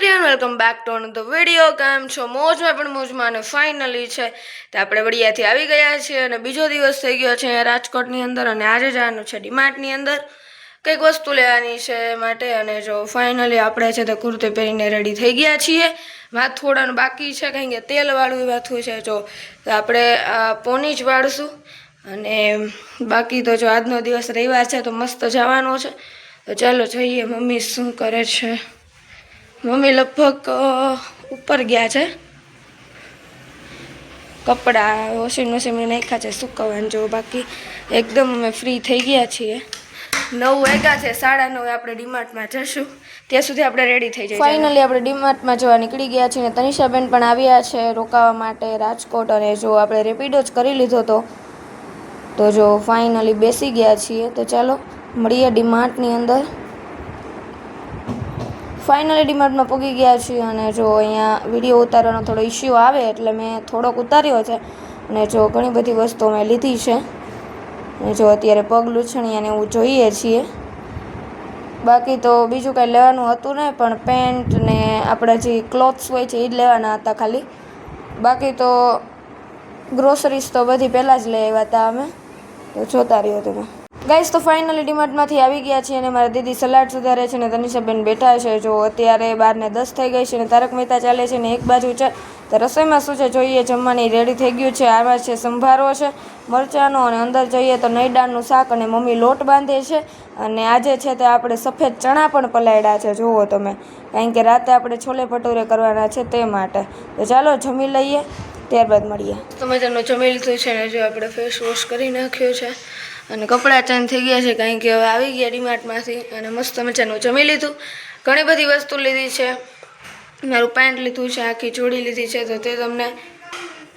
Everyone welcome back to another video. કેમ છો? મોજમાં પણ મોજમાં. અને ફાઇનલી છે તો આપણે વડિયાથી આવી ગયા છીએ અને બીજો દિવસ થઈ ગયો છે રાજકોટની અંદર. અને આજે જવાનું છે ડીમાર્ટની અંદર કંઈક વસ્તુ લેવાની છે માટે. અને જો ફાઇનલી આપણે છે તો કુર્તી પહેરીને રેડી થઈ ગયા છીએ. વાત થોડાનું બાકી છે કારણ કે તેલવાળું વાથું છે. જો તો આપણે પોની જ વાળશું. અને બાકી તો જો આજનો દિવસ રવિવાર છે તો મસ્ત જવાનો છે. તો ચાલો જોઈએ મમ્મી શું કરે છે. મમ્મી લગભગ ઉપર ગયા છે, કપડાં વોશિંગ મશીનમાં નાખ્યા છે સુકવવાનું. જો બાકી એકદમ અમે ફ્રી થઈ ગયા છીએ. 9 વાગ્યા છે, 9:30 આપણે ડીમાર્ટમાં જશું. ત્યાં સુધી આપણે રેડી થઈ જઈએ. ફાઇનલી આપણે ડીમાર્ટમાં જવા નીકળી ગયા છીએ. તનિષાબેન પણ આવ્યા છે રોકાવા માટે રાજકોટ. અને જો આપણે રેપિડો જ કરી લીધો તો જો ફાઇનલી બેસી ગયા છીએ. તો ચાલો મળીએ ડીમાર્ટની અંદર. ફાઇનલી ડીમાર્ટમાં પહોંચી ગયા છીએ. અને જો અહીંયા વિડીયો ઉતારવાનો થોડો ઇશ્યુ આવે એટલે મેં થોડોક ઉતાર્યો છે. અને જો ઘણી બધી વસ્તુઓ મેં લીધી છે. અને જો અત્યારે પગ લૂછણીયાને એવું જોઈએ છીએ. બાકી તો બીજું કાંઈ લેવાનું હતું નહીં, પણ પેન્ટ ને આપણા જે ક્લોથ્સ હોય છે એ જ લેવાના હતા ખાલી. બાકી તો ગ્રોસરીઝ તો બધી પહેલાં જ લઈ આવ્યા હતા અમે. તો જોતા રહ્યો તમે ગાઈસ. તો ફાઇનલી ડીમાર્ટમાંથી આવી ગયા છીએ અને મારા દીદી સલાડ સુધારે છે ને તનિષાબેન બેઠા છે. જો અત્યારે 12:10 થઈ ગઈ છે ને તારક મહેતા ચાલે છે ને એક બાજુ છે તો રસોઈમાં શું છે જોઈએ. જમવાની રેડી થઈ ગયું છે. આમાં છે સંભારો છે મરચાંનો, અને અંદર જોઈએ તો નૈડાનું શાક. અને મમ્મી લોટ બાંધે છે. અને આજે છે તે આપણે સફેદ ચણા પણ પલાળ્યા છે જુઓ તમે, કારણ કે રાતે આપણે છોલે ભટુરે કરવાના છે તે માટે. તો ચાલો જમી લઈએ, ત્યારબાદ મળીએ. તો મજાનું જમી લીધું છે ને જો આપણે ફેસ વોશ કરી નાખ્યો છે અને કપડાં ચેન્જ થઈ ગયા છે કારણ કે હવે આવી ગયા ડીમાર્ટમાંથી. અને મસ્ત મજાનું જમી લીધું. ઘણી બધી વસ્તુ લીધી છે. મારું પેન્ટ લીધું છે, આખી જોડી લીધી છે. તો તે તમને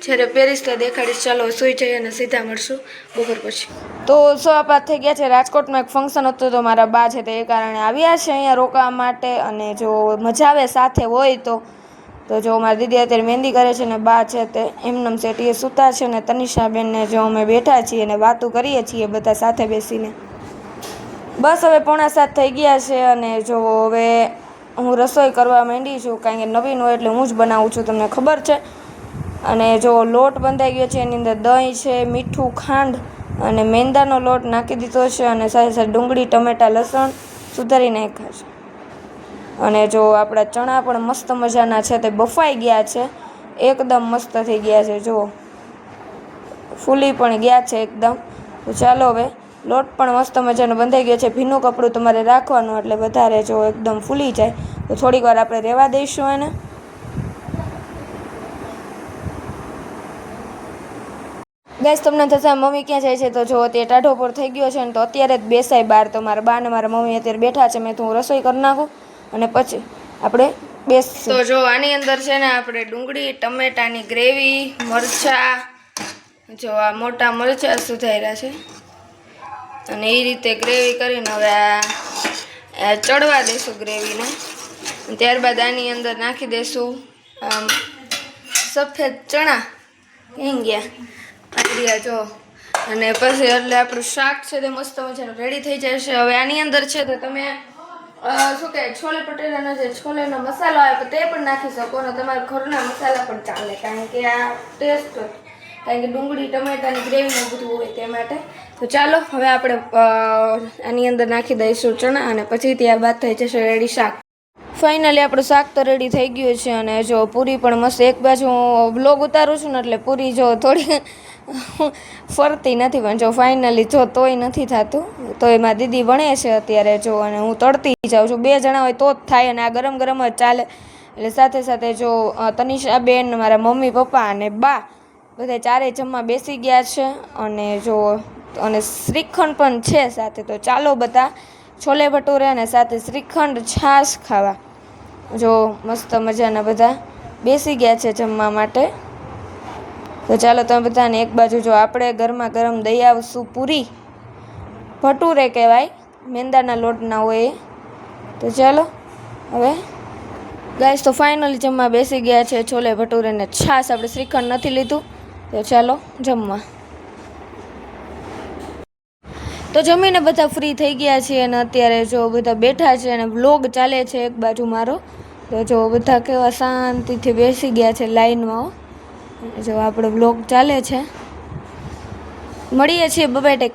જ્યારે પહેરીશ તો દેખાડીશ. ચાલો સૂઈ જઈએ અને સીધા મળશું બપોર પછી. તો 5:15 થઈ ગયા છે. રાજકોટમાં એક ફંક્શન હતું તો મારા બા છે તે એ કારણે આવ્યા છે અહીંયા રોકાવા માટે. અને જો મજા આવે સાથે હોય તો જો મારી દીદી અત્યારે મહેંદી કરે છે ને બા છે તે એમનેમ સેટીએ સૂતા છે. ને તનિષાબેનને જો અમે બેઠા છીએ અને વાતું કરીએ છીએ બધા સાથે બેસીને. બસ હવે 6:45 થઈ ગયા છે. અને જો હવે હું રસોઈ કરવા માંડી છું કારણ કે નવીન હોય એટલે હું જ બનાવું છું, તમને ખબર છે. અને જો લોટ બંધાઈ ગયો છે, એની અંદર દહીં છે, મીઠું, ખાંડ અને મેંદાનો લોટ નાખી દીધો છે. અને સાથે સાથે ડુંગળી, ટમેટાં, લસણ સુધારી નાખ્યા છે. અને જો આપણા ચણા પણ મસ્ત મજાના છે તે બફાઈ ગયા છે, એકદમ મસ્ત થઈ ગયા છે. જો ફૂલી પણ ગયા છે એકદમ. તો ચાલો હવે લોટ પણ મસ્ત મજાનો બંધાઈ ગયો છે. ભીનું કપડું તમારે રાખવાનું એટલે વધારે જો એકદમ ફૂલી જાય. તો થોડીક વાર આપણે રહેવા દઈશું એને. ગાઈસ તમને થશે મમ્મી ક્યાં જાય છે, તો જો અત્યારે ટાઢો પર થઈ ગયો છે ને તો અત્યારે જ બેસાય બહાર. તો મારા બા ને મારા મમ્મી અત્યારે બેઠા છે. મેં તો હું રસોઈ કરી નાખું અને પછી આપણે બેસીશું. તો જો આની અંદર છે ને આપણે ડુંગળી ટમેટાની ગ્રેવી, મરચાં, જો આ મોટા મરચાં સુધાર્યા છે અને એ રીતે ગ્રેવી કરીને હવે આ ચડવા દઈશું ગ્રેવીને. ત્યારબાદ આની અંદર નાખી દઈશું સફેદ ચણા. ક્યાં ગયા જો. અને પછી એટલે આપણું શાક છે તે મસ્ત મજાનું રેડી થઈ જશે. હવે આની અંદર છે તો તમે શું કહે છોલે ભટુરેના જે છોલેનો મસાલો આવે તે પણ નાખી શકો અને તમારા ઘરના મસાલા પણ ચાલે, કારણ કે આ ટેસ્ટ, કારણ કે ડુંગળી ટમેટાની ગ્રેવીનું બધું હોય તે માટે. તો ચાલો હવે આપણે આની અંદર નાખી દઈશું ચણા અને પછી ત્યારબાદ થઈ જશે રેડી શાક. ફાઇનલી આપણું શાક તો રેડી થઈ ગયું છે. અને જો પૂરી પણ મસ્ત. એક બાજુ હું બ્લોગ ઉતારું છું ને એટલે પૂરી જો થોડી ફરતી નથી, પણ જો ફાઇનલી જો તોય નથી થતું. તો એમાં દીદી ભણે છે અત્યારે જો, અને હું તળતી જાઉં છું. 2 જણા હોય તો જ થાય અને આ ગરમ ગરમ જ ચાલે. એટલે સાથે સાથે જો તનિષાબેન, મારા મમ્મી પપ્પા અને બા બધા ચારે જમવા બેસી ગયા છે. અને જો અને શ્રીખંડ પણ છે સાથે. તો ચાલો બધા છોલે ભટુરે અને સાથે શ્રીખંડ છાશ ખાવા. જો મસ્ત મજાના બધા બેસી ગયા છે જમવા માટે. તો ચાલો તમે બધાને એક બાજુ જો આપણે ગરમા ગરમ દઈ આવશું પૂરી. ભટુરે કહેવાય, મેંદાના લોટના હોય. તો ચાલો હવે ગાઈસ તો ફાઇનલી જમવા બેસી ગયા છે. છોલે ભટુરે ને છાશ. આપણે શ્રીખંડ નથી લીધું. તો ચાલો જમવા. તો જમીને બધા ફ્રી થઈ ગયા છીએ અને અત્યારે જો બધા બેઠા છે અને વ્લોગ ચાલે છે એક બાજુ મારો. તો જો બધા કેવા શાંતિથી બેસી ગયા છે લાઈનમાં હો. જો આપણો બ્લોગ ચાલે છે. મળીએ છીએ. Bye bye.